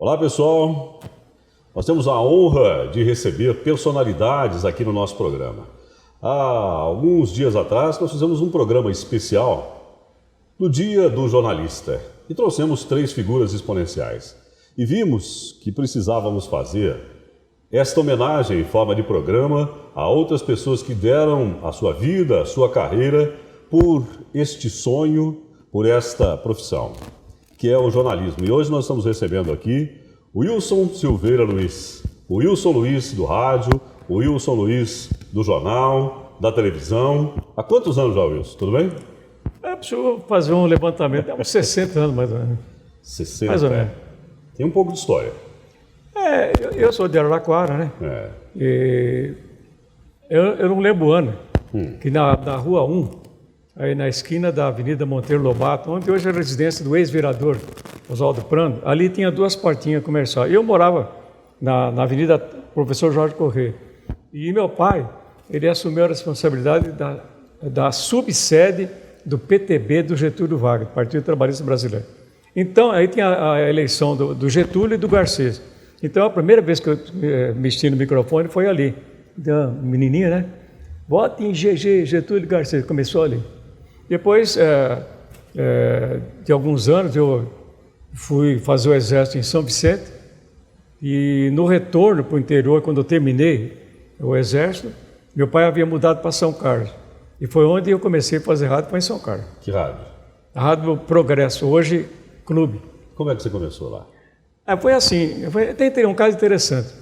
Olá pessoal, nós temos a honra de receber personalidades aqui no nosso programa. Há alguns dias atrás nós fizemos um programa especial no Dia do Jornalista e trouxemos 3 figuras exponenciais. E vimos que precisávamos fazer esta homenagem em forma de programa a outras pessoas que deram a sua vida, a sua carreira por este sonho, por esta profissão, que é o jornalismo. E hoje nós estamos recebendo aqui o Wilson Silveira Luiz. O Wilson Luiz do rádio, o Wilson Luiz do jornal, da televisão. Há quantos anos já, Wilson? Tudo bem? Deixa eu fazer um levantamento. Há uns 60 anos mais ou menos. 60? Mais ou menos. Tem um pouco de história. Eu sou de Araraquara, né? E eu não lembro o ano, que na Rua 1, aí na esquina da Avenida Monteiro Lobato, onde hoje é a residência do ex-vereador Oswaldo Prando, ali tinha 2 portinhas comerciais. Eu morava na Avenida Professor Jorge Corrêa. E meu pai, ele assumiu a responsabilidade da subsede do PTB do Getúlio Vargas, Partido Trabalhista Brasileiro. Então, aí tinha a eleição do Getúlio e do Garcês. Então, a primeira vez que eu mexi no microfone foi ali. Então, menininha, né? Vote em Getúlio Garcês. Começou ali. Depois de alguns anos, eu fui fazer o exército em São Vicente. E no retorno para o interior, quando eu terminei o exército, meu pai havia mudado para São Carlos. E foi onde eu comecei a fazer rádio, foi em São Carlos. Que rádio? A Rádio Progresso, hoje Clube. Como é que você começou lá? Foi assim, tem um caso interessante.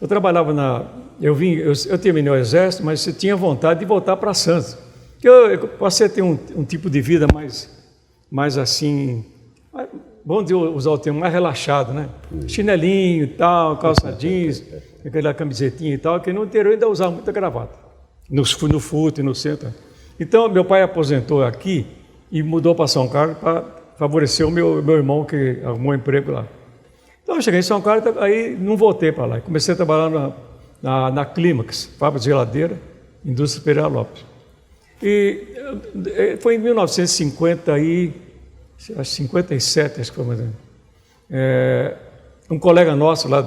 Eu trabalhava eu terminei o exército, mas eu tinha vontade de voltar para Santos. Eu passei a ter um tipo de vida mais assim, vamos usar o termo, mais relaxado, né? Chinelinho e tal, calça jeans, aquela camisetinha e tal, que no interior ainda usava muita gravata. No fute, no centro. Então, meu pai aposentou aqui e mudou para São Carlos para favorecer o meu irmão que arrumou emprego lá. Então, eu cheguei em São Carlos, aí não voltei para lá. Comecei a trabalhar na Clímax, fábrica de geladeira, indústria Pereira Lopes. E foi em 1957, acho que foi mais ou menos. Um colega nosso lá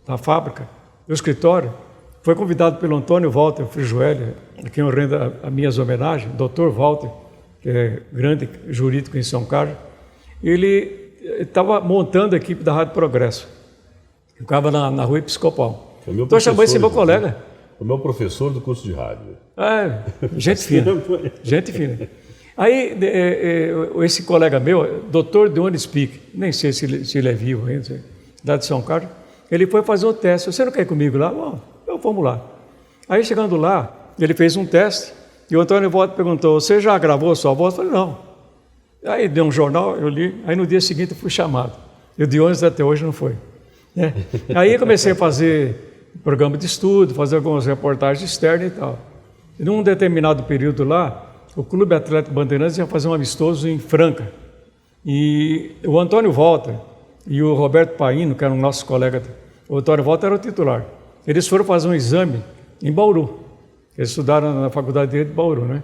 da fábrica, do escritório, foi convidado pelo Antônio Walter Frijoelli, a quem eu rendo as minhas homenagens, Dr. Walter, que é grande jurídico em São Carlos. Ele estava montando a equipe da Rádio Progresso. Eu ficava na Rua Episcopal. Então eu chamei esse meu colega. O meu professor do curso de rádio. Gente fina. Gente fina. Aí, esse colega meu, Dr. Deone Spick, nem sei se ele é vivo ainda, da de São Carlos, ele foi fazer um teste. Você não quer ir comigo lá? Bom, então vamos lá. Aí, chegando lá, ele fez um teste e o Antônio Walter perguntou: você já gravou a sua voz? Eu falei: não. Aí deu um jornal, eu li, aí no dia seguinte eu fui chamado. E o Dionis até hoje não foi. Aí comecei a fazer programa de estudo, fazer algumas reportagens externas e tal. E num determinado período lá, o Clube Atlético Bandeirantes ia fazer um amistoso em Franca. E o Antônio Walter e o Roberto Paino, que eram nossos colegas, o Antônio Walter era o titular. Eles foram fazer um exame em Bauru. Eles estudaram na faculdade de Bauru, né?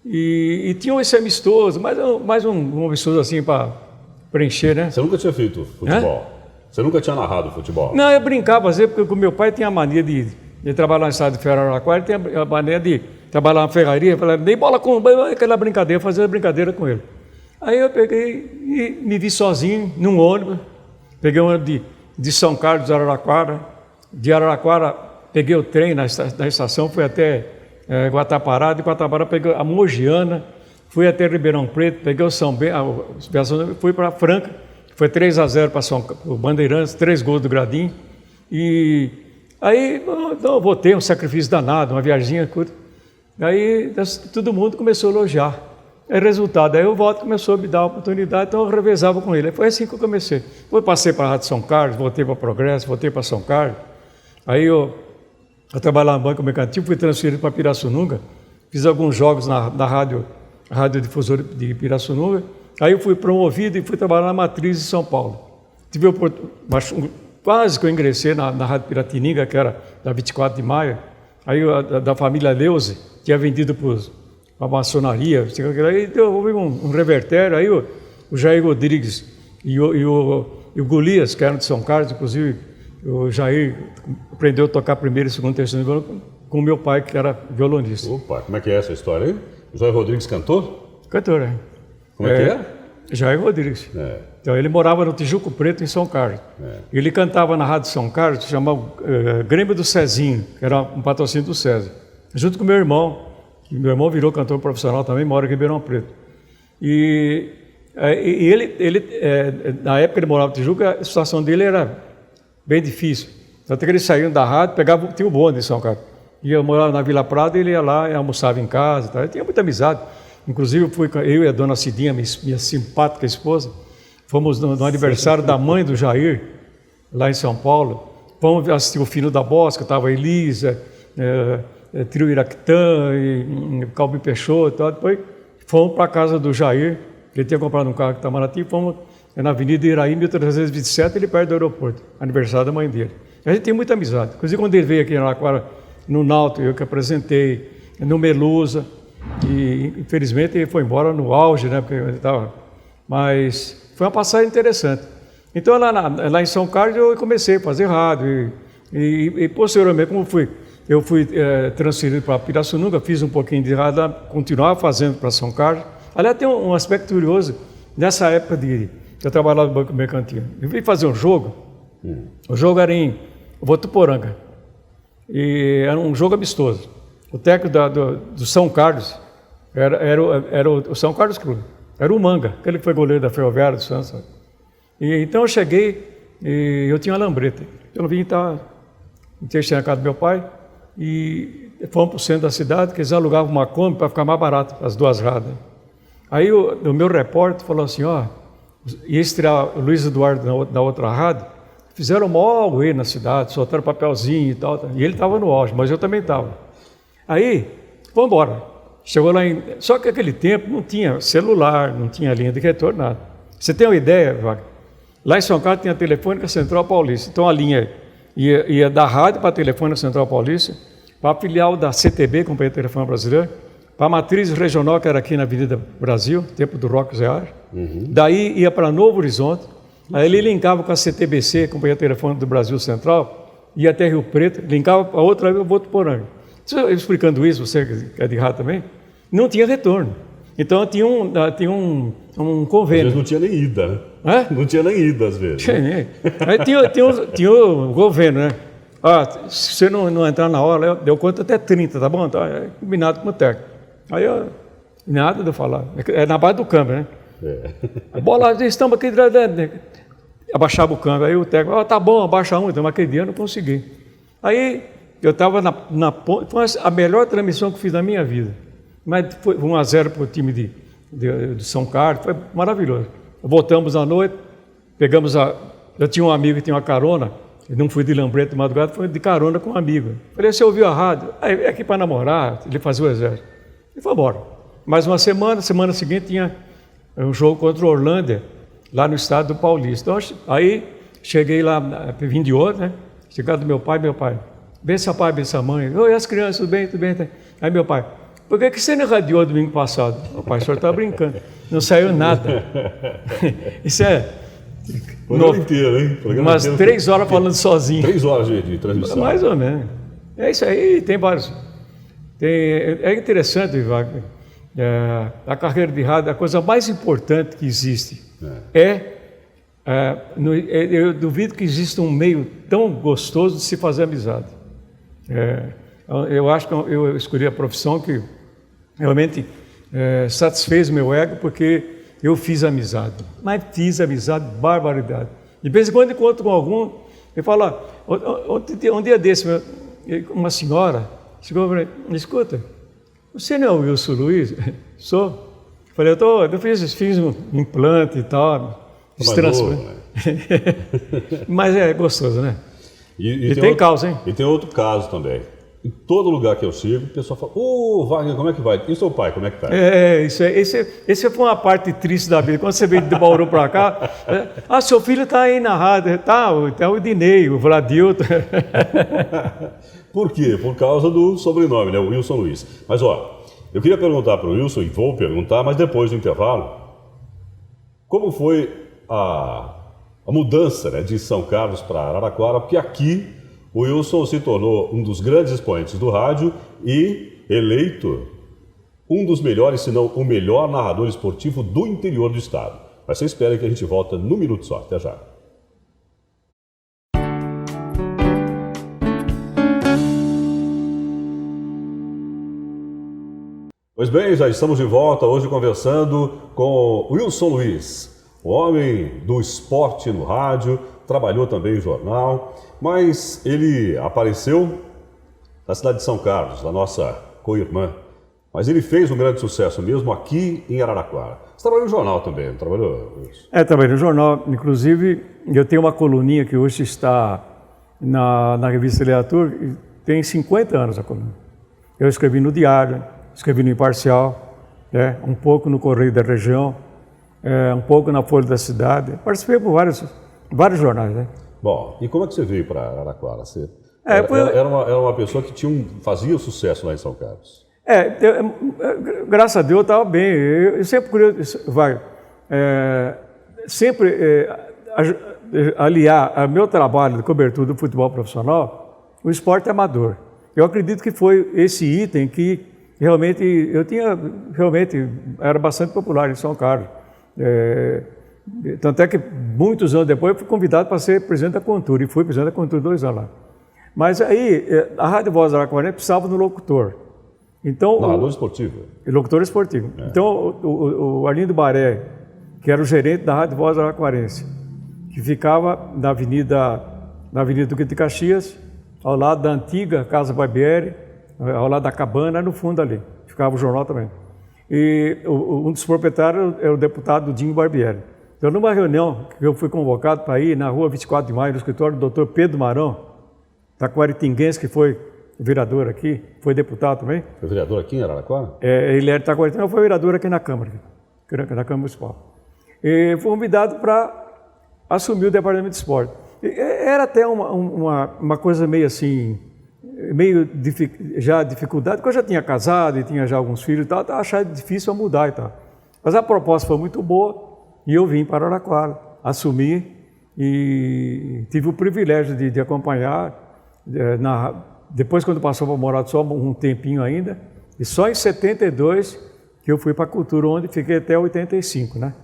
E tinham esse amistoso, mais um amistoso assim para preencher, né? Você nunca tinha feito futebol? Você nunca tinha narrado futebol? Não, eu brincava, porque o meu pai tinha a mania de trabalhar no estado de Araraquara, ele tinha a mania de trabalhar na ferraria, falava: nem bola com aquela brincadeira, fazia brincadeira com ele. Aí eu peguei e me vi sozinho num ônibus, peguei um ônibus de São Carlos, de Araraquara, peguei o trem na estação, fui até Guatapará, de Guatapará peguei a Mogiana, fui até Ribeirão Preto, peguei o São Bento, fui para Franca, foi 3-0 para o Bandeirantes, 3 gols do Gradim, e aí eu voltei, um sacrifício danado, uma viagemzinha curta, aí todo mundo começou a elogiar. Resultado, aí o Walter começou a me dar a oportunidade, então eu revezava com ele. Foi assim que eu comecei. Depois passei para a Rádio São Carlos, voltei para Progresso, voltei para São Carlos, aí eu trabalhava no Banco Mercantil, fui transferido para Pirassununga, fiz alguns jogos na Rádio Difusora de Pirassununga, aí eu fui promovido e fui trabalhar na Matriz de São Paulo. Tive quase que eu ingressei na Rádio Piratininga, que era da 24 de maio, aí da família Leuze, tinha vendido para a maçonaria, aí houve um revertério, aí o Jair Rodrigues e o e o Golias, que eram de São Carlos, inclusive o Jair aprendeu a tocar primeiro, segundo, terceiro violão com o meu pai, que era violonista. Opa, como é que é essa história aí? O Jair Rodrigues cantor? Cantor, né? Como é que é? Jair Rodrigues. Então, ele morava no Tijuco Preto, em São Carlos. Ele cantava na Rádio São Carlos, que chamava Grêmio do Cezinho, que era um patrocínio do César, junto com meu irmão, que meu irmão virou cantor profissional também, mora em Ribeirão Preto. E ele na época ele morava no Tijuca, a situação dele era bem difícil. Tanto que eles saíam da rádio, tinha o bonde em São Carlos. Ia morar na Vila Prada, ele ia lá e almoçava em casa. Tá? Ele tinha muita amizade. Inclusive, eu e a dona Cidinha, minha simpática esposa, fomos no aniversário da mãe do Jair, lá em São Paulo. Fomos assistir o Fino da Bosca, estava a Elisa, Trio Iraquitã, Calbi Peixoto e tal. Depois fomos para a casa do Jair, que ele tinha comprado um carro que estava Itamaraty, fomos na Avenida Iraí, 1327, ele perto do aeroporto, aniversário da mãe dele. A gente tem muita amizade. Inclusive, quando ele veio aqui em Araraquara, no Náutico, eu que apresentei, no Melusa, e infelizmente ele foi embora no auge, né? Porque ele tava... Mas foi uma passagem interessante. Então lá em São Carlos eu comecei a fazer rádio e posteriormente, eu fui transferido para Pirassununga, fiz um pouquinho de rádio, continuava fazendo para São Carlos. Aliás, tem um aspecto curioso, nessa época que eu trabalhava no Banco Mercantil. Eu vim fazer um jogo, o jogo era em Votuporanga, e era um jogo amistoso. O técnico do São Carlos era o São Carlos Clube, era o Manga, aquele que foi goleiro da Ferroviária do Santos. E então eu cheguei e eu tinha uma lambreta. Eu vim na casa do meu pai e fomos para o centro da cidade, que eles alugavam uma Kombi para ficar mais barato, as duas rádios. Aí o meu repórter falou assim, ia estrear o Luiz Eduardo na outra rádio, fizeram o maior auê na cidade, soltaram papelzinho e tal, e ele estava no auge, mas eu também estava. Aí, vamos embora. Chegou lá Só que naquele tempo não tinha celular, não tinha linha de retorno, nada. Você tem uma ideia, Wagner? Lá em São Carlos tinha a Telefônica Central Paulista. Então a linha ia da rádio para a Telefônica Central Paulista, para a filial da CTB, Companhia de Telefone Brasileira, para a matriz regional, que era aqui na Avenida Brasil, tempo do Roque Zear. Daí ia para Novo Horizonte, aí ele linkava com a CTBC, Companhia de Telefone do Brasil Central, ia até Rio Preto, linkava para outra, eu vou Votuporanga. Explicando isso, você que é de rádio também, não tinha retorno. Então tinha um convênio. Às vezes não tinha nem ida, né? Não tinha nem ida, às vezes. Tinha. Aí tinha o governo, né? Se você não entrar na hora, deu conta até 30, tá bom? Tá, combinado com o técnico. Aí nada de eu falar. É na base do câmbio, né? A bola, estamos aqui. Abaixava o câmbio. Aí o técnico, tá bom, abaixa um. Então, mas aquele dia eu não consegui. Aí eu estava na ponta. Foi a melhor transmissão que fiz na minha vida. Mas foi 1-0 para o time de São Carlos, foi maravilhoso. Voltamos à noite, eu tinha um amigo que tinha uma carona, eu não fui de lambreta de madrugada, fui de carona com um amigo. Falei, você ouviu a rádio? É aqui para namorar, ele fazia o exército. E foi embora. Mais uma semana seguinte tinha um jogo contra o Orlândia, lá no estado do Paulista. Então, aí cheguei lá, vim de outro, né? Chegado do meu pai, bença pai, bença mãe. Oi, as crianças, tudo bem, tudo bem. Aí meu pai, por que você não radiou domingo passado? O pai, o senhor está brincando. Não saiu nada. Isso é... Programa inteiro, hein? Umas 3 horas falando sozinho. 3 horas de transmissão. Mais ou menos. É isso aí, tem vários... É interessante, Wagner. A carreira de rádio, a coisa mais importante que existe eu duvido que exista um meio tão gostoso de se fazer amizade. Eu acho que eu escolhi a profissão que realmente satisfez meu ego, porque eu fiz amizade. Mas fiz amizade, barbaridade. De vez em quando encontro com algum, eu falo, um dia desse, uma senhora chegou para mim, escuta, você não é o Wilson Luiz? Sou. Falei, eu fiz um implante e tal, mas é gostoso, né? E tem causa, hein? E tem outro caso também. Em todo lugar que eu sigo, o pessoal fala, Wagner, como é que vai? E seu pai, como é que tá? Esse foi uma parte triste da vida. Quando você veio de Bauru para cá, seu filho está aí na rádio, tá o Dinei, o Vladilton. Por quê? Por causa do sobrenome, né? O Wilson Luiz. Mas, eu queria perguntar para o Wilson, e vou perguntar, mas depois do intervalo, como foi a a mudança, né, de São Carlos para Araraquara, porque aqui o Wilson se tornou um dos grandes expoentes do rádio e eleito um dos melhores, se não o melhor narrador esportivo do interior do estado. Mas você espera que a gente volta no minuto só. Até já. Pois bem, já estamos de volta hoje conversando com Wilson Luiz, o homem do esporte no rádio, trabalhou também em jornal, mas ele apareceu na cidade de São Carlos, da nossa co-irmã. Mas ele fez um grande sucesso mesmo aqui em Araraquara. Você trabalhou no jornal também, não trabalhou? Trabalhei no jornal. Inclusive, eu tenho uma coluninha que hoje está na revista Literatura, e tem 50 anos a coluna. Eu escrevi no Diário, escrevi no Imparcial, né, um pouco no Correio da Região, um pouco na Folha da Cidade. Participei por vários jornais. Né? Bom, e como é que você veio para Araraquara? Você era uma pessoa que fazia sucesso lá em São Carlos. Graças a Deus eu estava bem. Eu sempre aliar ao meu trabalho de cobertura do futebol profissional, o esporte amador. Eu acredito que foi esse item que realmente era bastante popular em São Carlos. Tanto é que muitos anos depois eu fui convidado para ser presidente da Contur, e fui presidente da Contur 2 anos lá. Mas aí a Rádio Voz da Araraquara precisava do locutor. Então, narrador esportivo. Locutor esportivo. Então o Arlindo Baré, que era o gerente da Rádio Voz Araquarense, que ficava na Avenida Duque de Caxias, ao lado da antiga Casa Barbieri, ao lado da cabana, no fundo ali. Ficava o jornal também. E um dos proprietários era o deputado Dinho Barbieri. Então, numa reunião que eu fui convocado para ir na rua 24 de Maio, no escritório do Dr. Pedro Marão, taquaritinguense, que foi vereador aqui, foi deputado também. Foi vereador aqui em Araraquara? Ele era de Taquaritinga, foi vereador aqui na Câmara Municipal. E fui convidado para assumir o departamento de esporte. Era até uma coisa meio assim, já dificuldade, porque eu já tinha casado e tinha já alguns filhos e tal, achava difícil mudar e tal. Mas a proposta foi muito boa e eu vim para Araraquara, assumi e tive o privilégio de acompanhar depois, quando passou para morar só um tempinho ainda, e só em 72 que eu fui para a Cultura, onde fiquei até 85, né?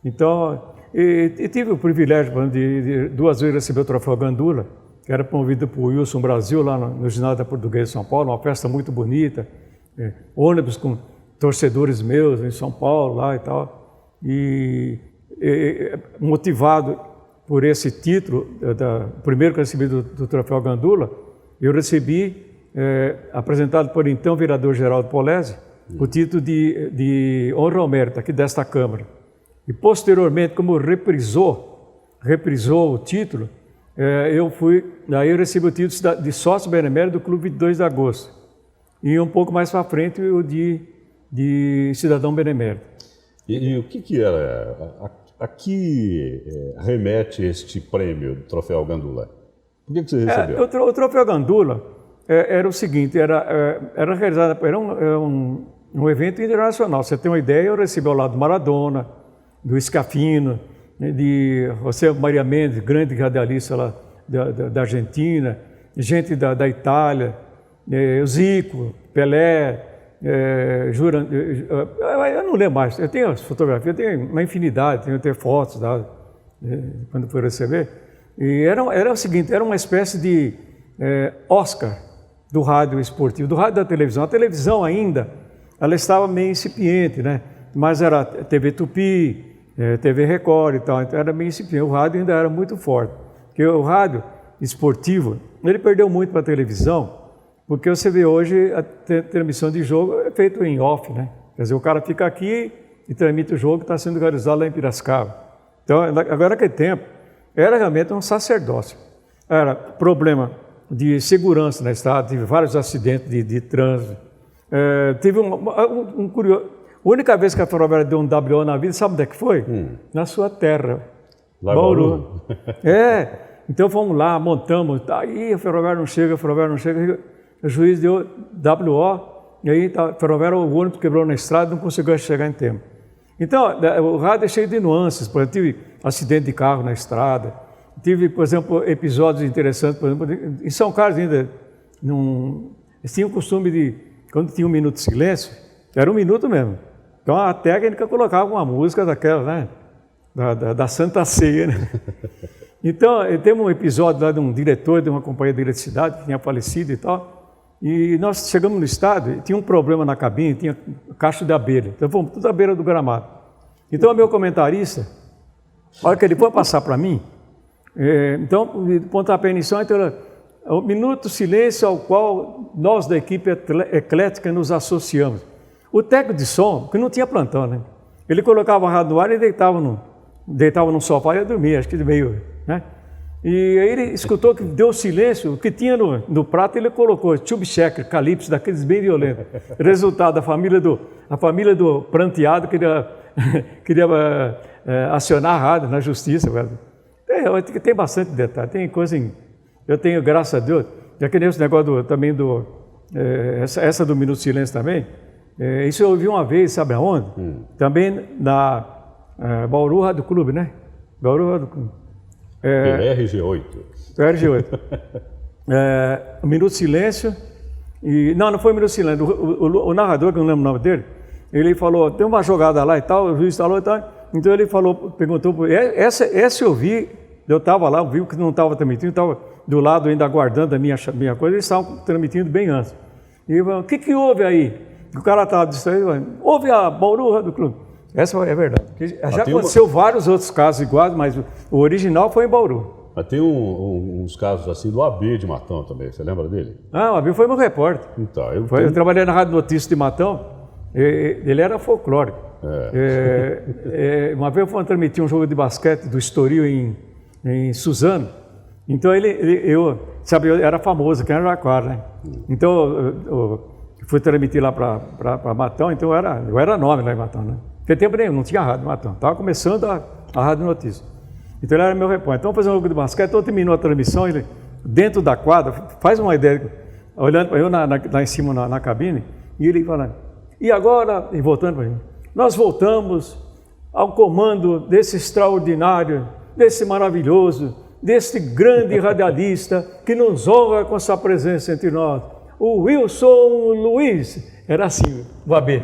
Então, e tive o privilégio de 2 vezes receber o Troféu Gandula, que era promovido por Wilson Brasil, lá no Ginásio da Portuguesa de São Paulo, uma festa muito bonita, ônibus com torcedores meus em São Paulo, lá e tal, e motivado por esse título, o primeiro que eu recebi do Troféu Gandula, eu recebi, apresentado por então vereador Geraldo Polese, o título de honra ao mérito aqui desta Câmara. E posteriormente, como reprisou o título, eu recebi o título de sócio benemérito do Clube 22 de Agosto. E um pouco mais para frente o de cidadão benemérito. E o que era? A que remete este prêmio do Troféu Gandula? Por que você recebeu? O Troféu Gandula era o seguinte, era realizado, era um evento internacional. Você tem uma ideia, eu recebi ao lado do Maradona, do Scafino, de José Maria Mendes, grande radialista lá da Argentina, gente da Itália, o Zico, Pelé, eu não lembro mais, eu tenho as fotografias, eu tenho uma infinidade, tenho até fotos quando fui receber. E era o seguinte, era uma espécie de Oscar do rádio esportivo, do rádio da televisão. A televisão ainda, ela estava meio incipiente, né? Mas era TV Tupi, TV Record e tal, então era meio incipiente. O rádio ainda era muito forte, porque o rádio esportivo, ele perdeu muito para a televisão, porque você vê hoje a transmissão de jogo é feita em off, né? Quer dizer, o cara fica aqui e transmite o jogo que está sendo realizado lá em Piracicaba. Então, agora naquele tempo, era realmente um sacerdócio. Era problema de segurança na estrada, tive vários acidentes de trânsito. Teve um curioso... A única vez que a Ferroviária deu um WO na vida, sabe onde é que foi? Na sua terra, Bauru. Então fomos lá, montamos, aí a Ferroviária não chega, o juiz deu WO, e aí a Ferroviária, o ônibus quebrou na estrada, não conseguiu chegar em tempo. Então, o rádio é cheio de nuances. Por exemplo, tive acidente de carro na estrada, tive, por exemplo, episódios interessantes. Por exemplo, em São Carlos ainda, eles tinham o costume de, quando tinha 1 minuto de silêncio, era 1 minuto mesmo. Então a técnica colocava uma música daquela, né? Da Santa Ceia, né? Então, teve um episódio lá de um diretor de uma companhia de eletricidade que tinha falecido e tal, e nós chegamos no estádio, tinha um problema na cabine, tinha caixa de abelha, então fomos tudo à beira do gramado. Então o meu comentarista, a hora que ele foi passar para mim, então, pontapé inicial, então era o minuto de silêncio ao qual nós da equipe eclética nos associamos. O técnico de som, que não tinha plantão, né? Ele colocava a rádio no ar e deitava no sofá e ia dormir, acho que de meio, né? E aí ele escutou que deu silêncio, o que tinha no prato ele colocou tube checker, calypso, daqueles bem violentos. Resultado, a família do pranteado queria acionar a rádio na justiça. Tem bastante detalhe, tem coisa eu tenho, graças a Deus, já que nem esse negócio essa do Minuto de Silêncio também, isso eu ouvi uma vez, sabe aonde? Também na Bauru Rádio Clube, né? Bauru Rádio Clube. RG8. RG8. O Minuto de Silêncio. Não foi o Minuto de Silêncio. O narrador, que eu não lembro o nome dele, ele falou, tem uma jogada lá e tal, o juiz falou e tal. Então ele perguntou, essa eu vi, eu estava lá, vi que não estava transmitindo, estava do lado ainda aguardando a minha coisa, eles estavam transmitindo bem antes. E ele falou, o que houve aí? O cara estava distraído, houve a Bauru do Clube. Essa é verdade. Já aconteceu vários outros casos iguais, mas o original foi em Bauru. Mas tem uns casos assim do AB de Matão também, você lembra dele? O AB foi meu repórter. Então, eu trabalhei na Rádio Notícias de Matão, ele era folclórico. Uma vez eu fui transmitir um jogo de basquete do Estoril em Suzano, então eu era famoso aqui em Araraquara, né? Então eu fui transmitir lá para Matão, então eu era nome lá em Matão, né? Porque tempo nenhum, não tinha rádio em Matão, estava começando a Rádio Notícias. Então ele era meu repórter. Então fazer um jogo de basquete, então terminou a transmissão, ele dentro da quadra, faz uma ideia, olhando para eu lá em cima na cabine, e ele falando, e agora, e voltando para mim, nós voltamos ao comando desse extraordinário, desse maravilhoso, desse grande radialista que nos honra com sua presença entre nós, o Wilson Luiz. Era assim, o AB.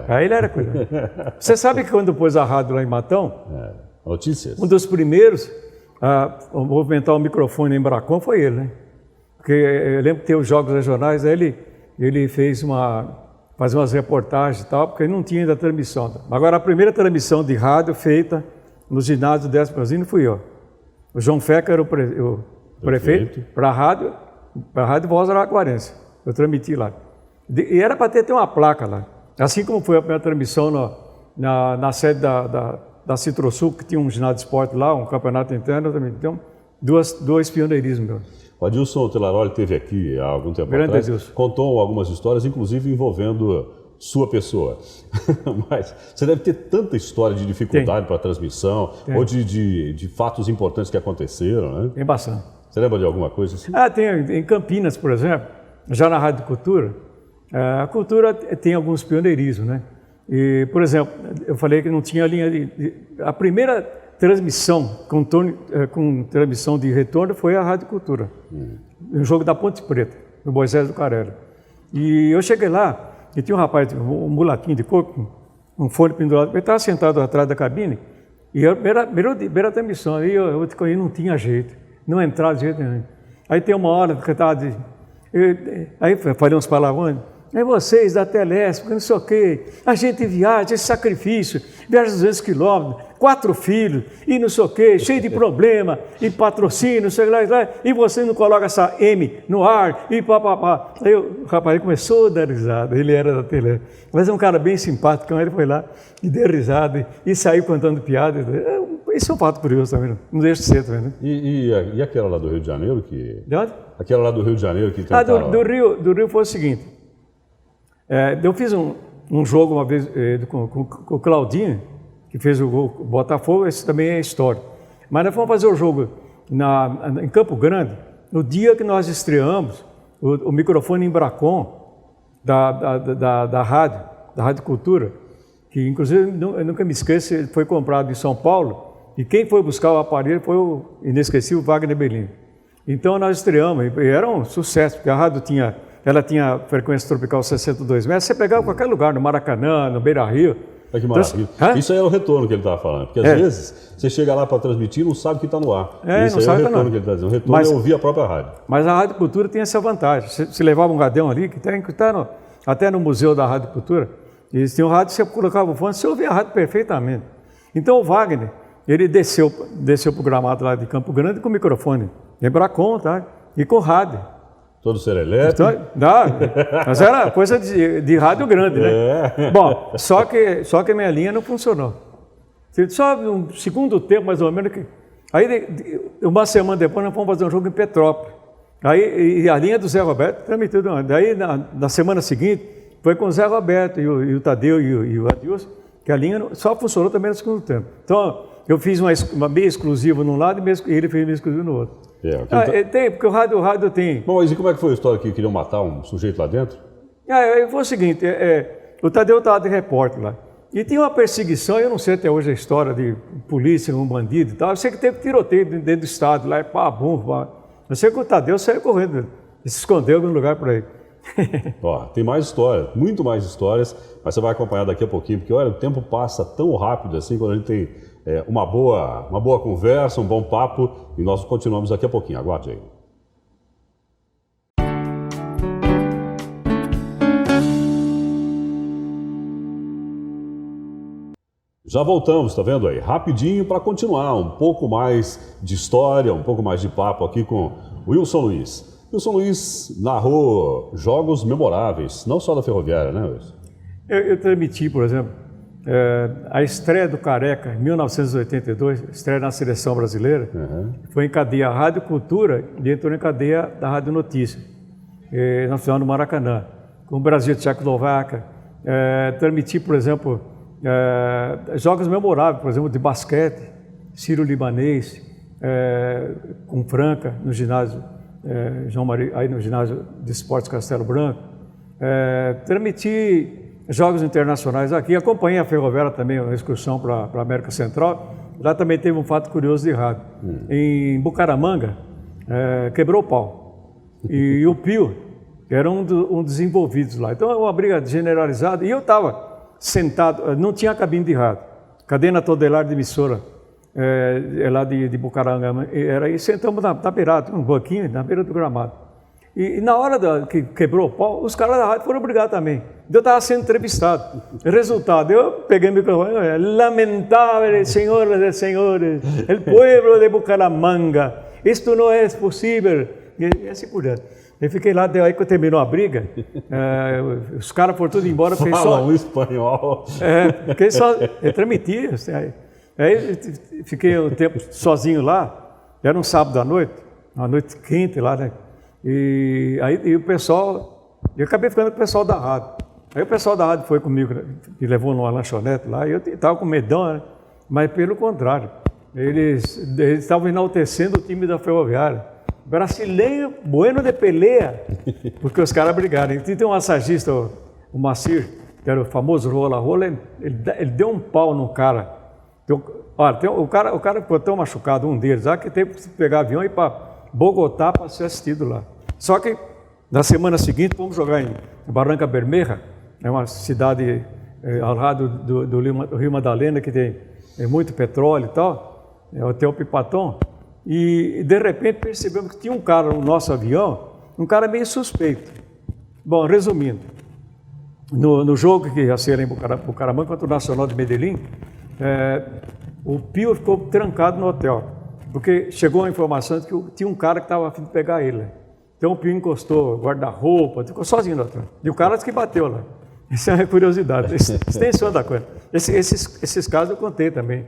Aí ele era coisa. Você sabe que quando pôs a rádio lá em Matão, Notícias. Um dos primeiros a movimentar o microfone em Embracon foi ele, né? Porque eu lembro que tem os jogos regionais, aí ele fez fazer umas reportagens e tal, porque não tinha ainda transmissão. Agora, a primeira transmissão de rádio feita no ginásio Décio Brasini fui eu. O João Feca era o prefeito para a Rádio Voz Araquarense. Eu transmiti lá. E era para ter uma placa lá. Assim como foi a primeira transmissão na sede da Citrosul, que tinha um ginásio de esporte lá, um campeonato interno, também. Então, dois pioneirismos. O Adilson Telaroli esteve aqui há algum tempo atrás, contou algumas histórias, inclusive envolvendo sua pessoa. Mas você deve ter tanta história de dificuldade para a transmissão, ou de fatos importantes que aconteceram, né? Tem bastante. Você lembra de alguma coisa assim? Tem em Campinas, por exemplo, já na Rádio Cultura, a Cultura tem alguns pioneirismos, né? E, por exemplo, eu falei que não tinha linha a primeira transmissão com transmissão de retorno foi a Rádio Cultura, um jogo da Ponte Preta, no Moisés do Carelli. E eu cheguei lá e tinha um rapaz, um mulatinho de coco, um fone pendurado, ele estava sentado atrás da cabine, e a primeira transmissão, aí eu não tinha jeito, não entrava de jeito nenhum. Aí tem uma hora que eu estava aí falei uns palavrões, vocês da Telesp, não sei o quê, a gente viaja, esse sacrifício, viaja 200 quilômetros, 4 filhos, e não sei o quê, cheio de problema, e patrocínio, não sei lá, e você não coloca essa M no ar, e papapá. Aí o rapaz começou a dar risada, ele era da Telesp, mas é um cara bem simpático, ele foi lá e deu risada, e saiu contando piada. Isso é um fato curioso também, não deixa de ser também, né? E aquela lá do Rio de Janeiro? De onde? Aquela lá do Rio de Janeiro que tentaram... Do Rio foi o seguinte, eu fiz um jogo uma vez com o Claudinho, que fez o gol Botafogo, esse também é história. Mas nós fomos fazer o jogo em Campo Grande, no dia que nós estreamos o microfone Embracon da Rádio Cultura, que inclusive eu nunca me esqueço, ele foi comprado em São Paulo, e quem foi buscar o aparelho foi o inesquecível Wagner Bellini. Então nós estreamos, e era um sucesso, porque a rádio tinha frequência tropical 62 metros, você pegava em qualquer lugar, no Maracanã, no Beira-Rio. Olha que maravilha. Então, isso aí era o retorno que ele estava falando, porque às vezes você chega lá para transmitir e não sabe que está no ar. Isso não aí é sabe o retorno que ele está dizendo. O retorno é ouvir a própria rádio. Mas a Rádio Cultura tem essa vantagem. Você levava um radião ali, que está até no museu da Rádio Cultura, eles tinham um rádio, você colocava o fone, você ouvia a rádio perfeitamente. Então o Wagner, ele desceu para o gramado lá de Campo Grande com o microfone, Embracon, tá? E com rádio. Todo serelepe. Então, mas era coisa de rádio grande, né? Bom, só que a minha linha não funcionou. Só um segundo tempo, mais ou menos, aí uma semana depois nós fomos fazer um jogo em Petrópolis. Aí e a linha do Zé Roberto transmitiu. Daí na semana seguinte foi com o Zé Roberto e o Tadeu e o Adilson, que a linha só funcionou também no segundo tempo. Então eu fiz uma meia exclusiva num lado e ele fez meia exclusiva no outro. Tem, porque o rádio tem. Bom, mas e como é que foi a história que queriam matar um sujeito lá dentro? Foi o seguinte, o Tadeu estava de repórter lá. E tinha uma perseguição, eu não sei até hoje a história de polícia, um bandido e tal. Eu sei que teve tiroteio dentro do estádio lá, Eu sei que o Tadeu saiu correndo, e se escondeu em algum lugar por aí. Tem mais história, muito mais histórias, mas você vai acompanhar daqui a pouquinho, porque olha, o tempo passa tão rápido assim quando a gente tem uma boa conversa, um bom papo, e nós continuamos daqui a pouquinho. Aguarde aí. Já voltamos, tá vendo aí? Rapidinho para continuar um pouco mais de história, um pouco mais de papo aqui com Wilson Luiz. Wilson Luiz narrou jogos memoráveis, não só da Ferroviária, né, Wilson? Eu transmiti, por exemplo, a estreia do Careca em 1982, estreia na Seleção Brasileira, foi em cadeia Rádio Cultura e entrou em cadeia da Rádio Notícia, na final do Maracanã, com o Brasil e Tchecoslováquia. Transmiti, por exemplo, jogos memoráveis, por exemplo, de basquete, Sírio-Libanês, com Franca, no ginásio João Maria, aí no ginásio de esportes Castelo Branco. Transmiti jogos internacionais aqui, acompanhei a Ferroviária também, uma excursão para a América Central. Lá também teve um fato curioso de rádio. Em Bucaramanga, quebrou o pau. E o Pio era um dos envolvidos lá. Então, uma briga generalizada. E eu estava sentado, não tinha cabine de rádio, cadena todelar de emissora, lá de Bucaramanga, e sentamos na beirada, um banquinho na beira do gramado. E na hora que quebrou o pau, os caras da rádio foram brigar também. Eu estava sendo entrevistado. Resultado, eu peguei o microfone, lamentável, senhoras e senhores, o povo de Bucaramanga, isto não é possível. E assim por diante. Eu fiquei lá, aí que terminou a briga, os caras foram tudo embora. Fala um espanhol. Fiquei só, eu transmitia. Aí fiquei um tempo sozinho lá, era um sábado à noite, uma noite quente lá, né? E aí o pessoal, eu acabei ficando com o pessoal da rádio. Aí o pessoal da rádio foi comigo, me levou numa lanchonete lá, e eu estava com medão, né? Mas pelo contrário, eles estavam enaltecendo o time da Ferroviária. Brasileiro bueno de peleia, porque os caras brigaram. E tem um massagista, o Macir, que era o famoso rola-rola, ele deu um pau no cara. Olha, o cara ficou tão machucado, um deles, que teve que pegar avião e ir para Bogotá para ser assistido lá. Só que na semana seguinte fomos jogar em Barranca Bermeja, é uma cidade ao lado do Rio Madalena, que tem muito petróleo e tal, é o Hotel Pipatom. E de repente percebemos que tinha um cara no nosso avião, um cara meio suspeito. Bom, resumindo, no jogo que ia ser em Bucaramanga contra o Nacional de Medellín, o Pio ficou trancado no hotel, porque chegou a informação de que tinha um cara que estava a fim de pegar ele. Então o Pio encostou guarda-roupa, ficou sozinho no hotel. E o cara disse que bateu lá. Isso é uma curiosidade, extensão da coisa. Esses casos eu contei também,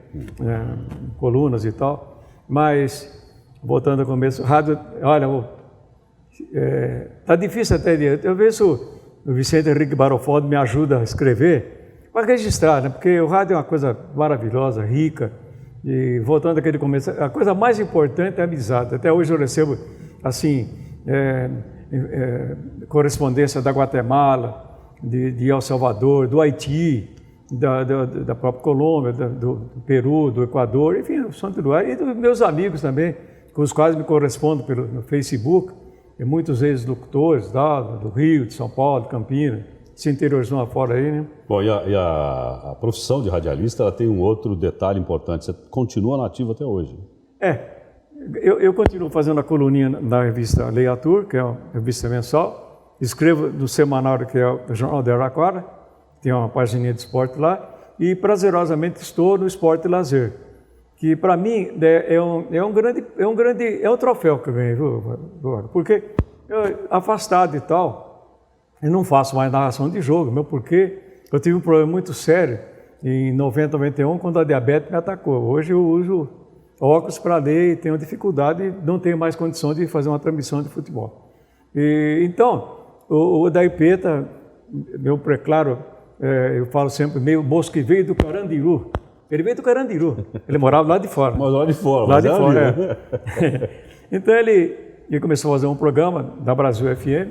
colunas e tal. Mas, voltando ao começo, rádio, olha, tá difícil até de... Eu vejo se o Vicente Henrique Barofaldo me ajuda a escrever, para registrar, né? Porque o rádio é uma coisa maravilhosa, rica, e voltando àquele começo, a coisa mais importante é a amizade. Até hoje eu recebo, assim, correspondência da Guatemala, de El Salvador, do Haiti, da própria Colômbia, do Peru, do Equador, enfim, do Santo Lugar, e dos meus amigos também, com os quais me correspondo no Facebook, e muitos ex-locutores do Rio, de São Paulo, de Campinas, esse interiorzão afora aí, né? Bom, e a profissão de radialista, ela tem um outro detalhe importante, você continua nativo até hoje. Eu continuo fazendo a coluninha na revista Lei Atur, que é uma revista mensal, escrevo no semanário, que é o Jornal de Araraquara, tem uma página de esporte lá, e prazerosamente estou no Esporte e Lazer, que para mim é um troféu que eu ganhei, viu? Porque eu, afastado e tal, eu não faço mais narração de jogo, meu, porque eu tive um problema muito sério em 90, 91, quando a diabetes me atacou. Hoje eu uso óculos para ler e tenho dificuldade e não tenho mais condição de fazer uma transmissão de futebol. Então, o Daipeta, meu preclaro, eu falo sempre, meio moço que veio do Carandiru. Ele veio do Carandiru, ele morava lá de fora. Mas lá de fora. Lá de fora, Então ele começou a fazer um programa da Brasil FM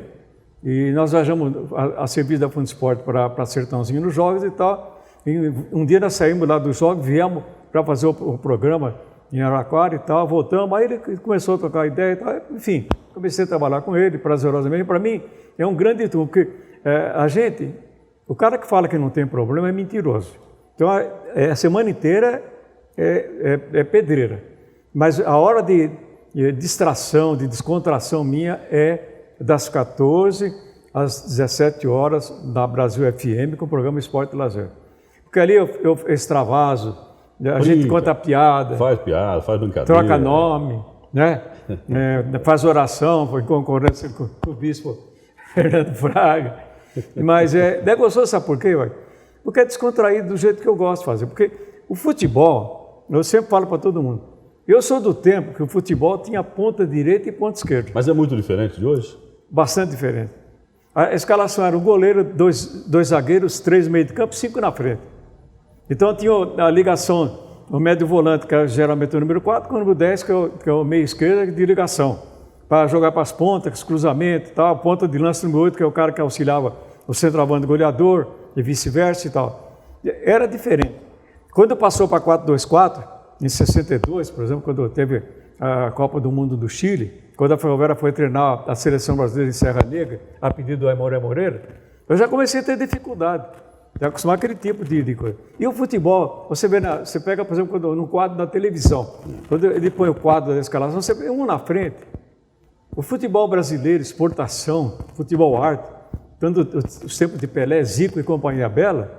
e nós viajamos a serviço da Fundo Esporte para Sertãozinho nos jogos e tal. E um dia nós saímos lá dos jogos, viemos para fazer o programa em Araraquara e tal, voltamos, aí ele começou a trocar ideia e tal, enfim, comecei a trabalhar com ele prazerosamente. Para mim é um grande truque, porque o cara que fala que não tem problema é mentiroso. Então a semana inteira é pedreira, mas a hora de distração, de descontração minha é das 14 às 17 horas na Brasil FM com o programa Esporte e Lazer. Porque ali eu extravaso, a gente conta piada, faz brincadeira, troca nome, né? Faz oração, foi em concorrência com o bispo Fernando Fraga. Mas é gostoso, sabe por quê? Porque é descontraído do jeito que eu gosto de fazer. Porque o futebol, eu sempre falo para todo mundo, eu sou do tempo que o futebol tinha ponta direita e ponta esquerda. Mas é muito diferente de hoje? Bastante diferente. A escalação era um goleiro, dois zagueiros, 3 no meio de campo, 5 na frente. Então tinha a ligação, o médio volante, que é geralmente o número 4, com o número 10, que é o meio esquerdo de ligação, para jogar para as pontas, cruzamento e tal, ponta de lança número 8, que é o cara que auxiliava o centroavante goleador, e vice-versa e tal. Era diferente. Quando passou para 4-2-4, em 62, por exemplo, quando teve a Copa do Mundo do Chile, quando a Ferroviária foi treinar a seleção brasileira em Serra Negra, a pedido do Aimoré Moreira, eu já comecei a ter dificuldade. Já acostumar aquele tipo de coisa. E o futebol, você pega, por exemplo, no quadro da televisão, quando ele põe o quadro da escalação, você vê um na frente. O futebol brasileiro, exportação, futebol arte, tanto os tempos de Pelé, Zico e companhia bela,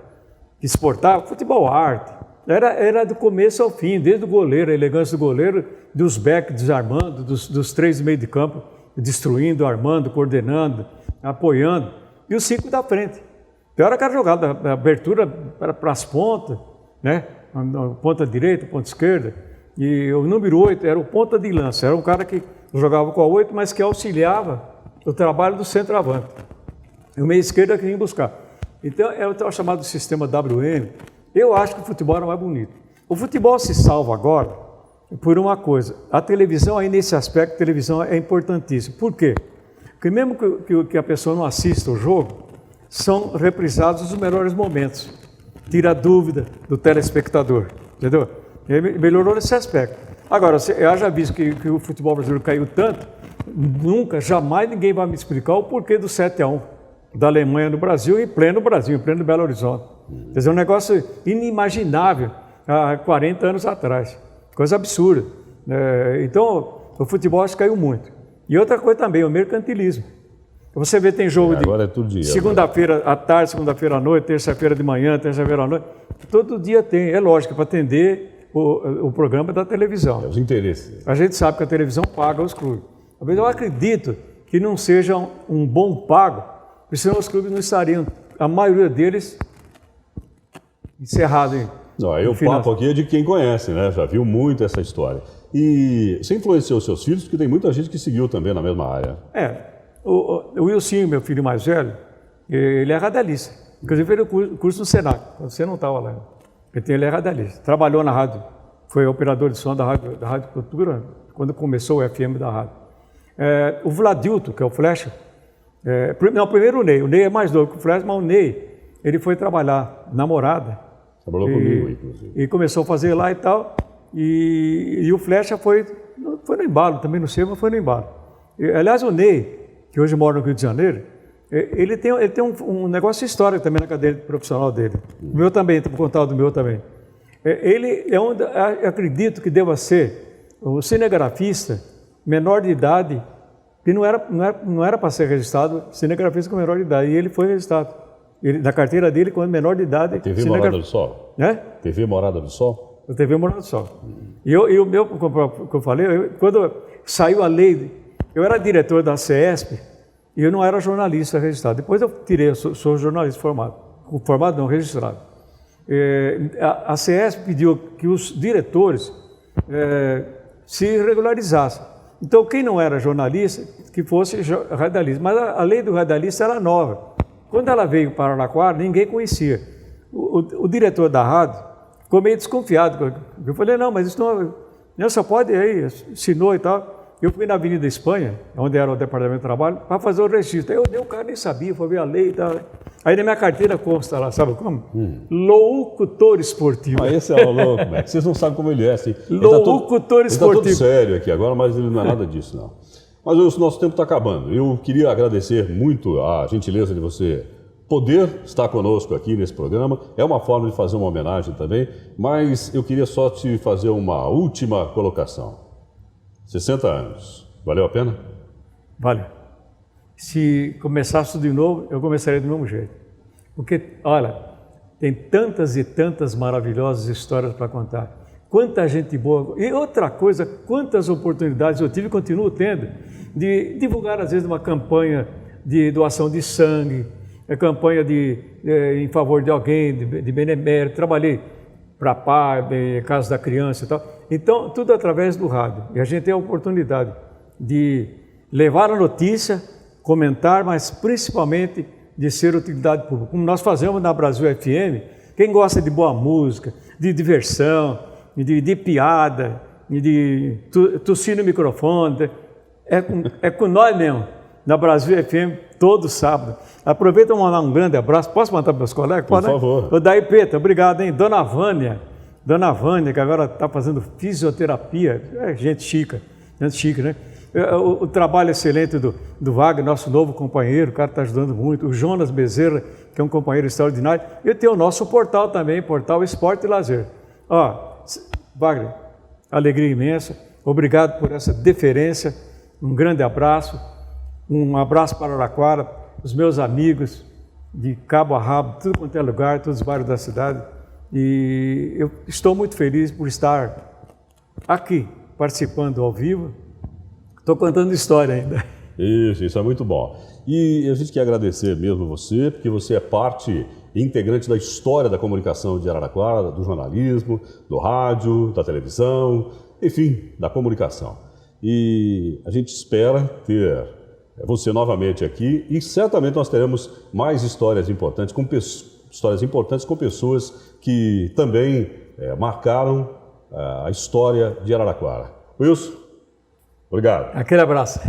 que exportava, futebol arte. Era do começo ao fim, desde o goleiro, a elegância do goleiro, dos backs desarmando, dos 3 do meio de campo, destruindo, armando, coordenando, apoiando, e os 5 da frente. Então era aquela jogada, da abertura para as pontas, né? Ponta direita, ponta esquerda, e o número 8 era o ponta de lança, era um cara que jogava com a 8, mas que auxiliava o trabalho do centroavante. E o meio esquerdo é que vinha buscar. Então é o chamado sistema WM. Eu acho que o futebol era mais bonito. O futebol se salva agora por uma coisa, a televisão aí nesse aspecto, a televisão é importantíssima. Por quê? Porque mesmo que a pessoa não assista o jogo, são reprisados os melhores momentos. Tira a dúvida do telespectador, entendeu? Ele melhorou nesse aspecto. Agora, eu já visto que o futebol brasileiro caiu tanto, jamais ninguém vai me explicar o porquê do 7-1 da Alemanha no Brasil, em pleno Belo Horizonte. Quer dizer, um negócio inimaginável há 40 anos atrás. Coisa absurda. Então, o futebol acho que caiu muito. E outra coisa também, o mercantilismo. Você vê, tem jogo de segunda-feira à tarde, segunda-feira à noite, terça-feira de manhã, terça-feira à noite. Todo dia tem, é lógico, para atender o programa da televisão. Os interesses. A gente sabe que a televisão paga os clubes. Talvez eu acredito que não seja um bom pago, porque senão os clubes não estariam, a maioria deles, encerrados. Não, aí o papo aqui é de quem conhece, né? Já viu muito essa história. E você influenciou os seus filhos, porque tem muita gente que seguiu também na mesma área. O Wilson, meu filho mais velho, ele é radialista. Inclusive, ele fez o curso no Senac. Você não estava lá. Ele é radialista. Trabalhou na rádio. Foi operador de som da Rádio Cultura, quando começou o FM da rádio. O Vladilton, que é o Flecha. Primeiro o Ney. O Ney é mais novo que o Flecha, mas o Ney, ele foi trabalhar na Morada, Trabalhou comigo, inclusive. E começou a fazer lá e tal. E o Flecha foi no embalo, também não sei, mas foi no embalo. Aliás, o Ney, que hoje mora no Rio de Janeiro, ele tem um negócio histórico também na cadeira profissional dele. O meu também, vou contar do meu também. Ele acredito que deva ser o cinegrafista menor de idade, que não era para ser registrado, cinegrafista com menor de idade, e ele foi registrado. Na carteira dele, com menor de idade... TV Morada do Sol? TV Morada do Sol? A TV Morada do Sol. E o meu, como eu falei, quando saiu a lei, eu era diretor da CESP e eu não era jornalista registrado. Depois eu tirei, eu sou jornalista formado. Formado não, registrado. A CESP pediu que os diretores se regularizassem. Então, quem não era jornalista, que fosse radialista. Mas a lei do radialista era nova. Quando ela veio para Araraquara, ninguém conhecia. O diretor da rádio ficou meio desconfiado. Eu falei, não, mas isso não só pode aí, assinou e tal. Eu fui na Avenida Espanha, onde era o Departamento de Trabalho, para fazer o registro. Aí o cara nem sabia, foi ver a lei e tal. Aí na minha carteira consta lá, sabe como? Locutor esportivo. Esse é o louco, né? Vocês não sabem como ele é, assim. Locutor esportivo. Ele está todo sério aqui agora, mas ele não é nada disso, não. Mas o nosso tempo está acabando. Eu queria agradecer muito a gentileza de você poder estar conosco aqui nesse programa. É uma forma de fazer uma homenagem também, mas eu queria só te fazer uma última colocação. 60 anos, valeu a pena? Vale. Se começasse de novo, eu começaria do mesmo jeito. Porque, olha, tem tantas e tantas maravilhosas histórias para contar. Quanta gente boa. E outra coisa, quantas oportunidades eu tive e continuo tendo de divulgar, às vezes, uma campanha de doação de sangue, campanha em favor de alguém, de benemérito. Trabalhei para pai, Casa da Criança e tal. Então, tudo através do rádio. E a gente tem a oportunidade de levar a notícia, comentar, mas principalmente de ser utilidade pública. Como nós fazemos na Brasil FM, quem gosta de boa música, de diversão, de piada, de tossir no microfone, é com nós mesmo, na Brasil FM, todo sábado. Aproveita para mandar um grande abraço. Posso mandar para meus colegas? Por favor. O Daí Peta, obrigado, hein? Dona Vânia, que agora está fazendo fisioterapia, gente chique, né? O trabalho excelente do Wagner, nosso novo companheiro, o cara está ajudando muito. O Jonas Bezerra, que é um companheiro extraordinário. E tem o nosso portal também, Portal Esporte e Lazer. Wagner, alegria imensa. Obrigado por essa deferência. Um grande abraço. Um abraço para Araraquara, os meus amigos de cabo a rabo, tudo quanto é lugar, todos os bairros da cidade. E eu estou muito feliz por estar aqui, participando ao vivo. Estou contando história ainda. Isso é muito bom. E a gente quer agradecer mesmo você, porque você é parte integrante da história da comunicação de Araraquara, do jornalismo, do rádio, da televisão, enfim, da comunicação. E a gente espera ter você novamente aqui e certamente nós teremos mais histórias importantes com pessoas que também marcaram a história de Araraquara. Wilson, obrigado. Aquele abraço.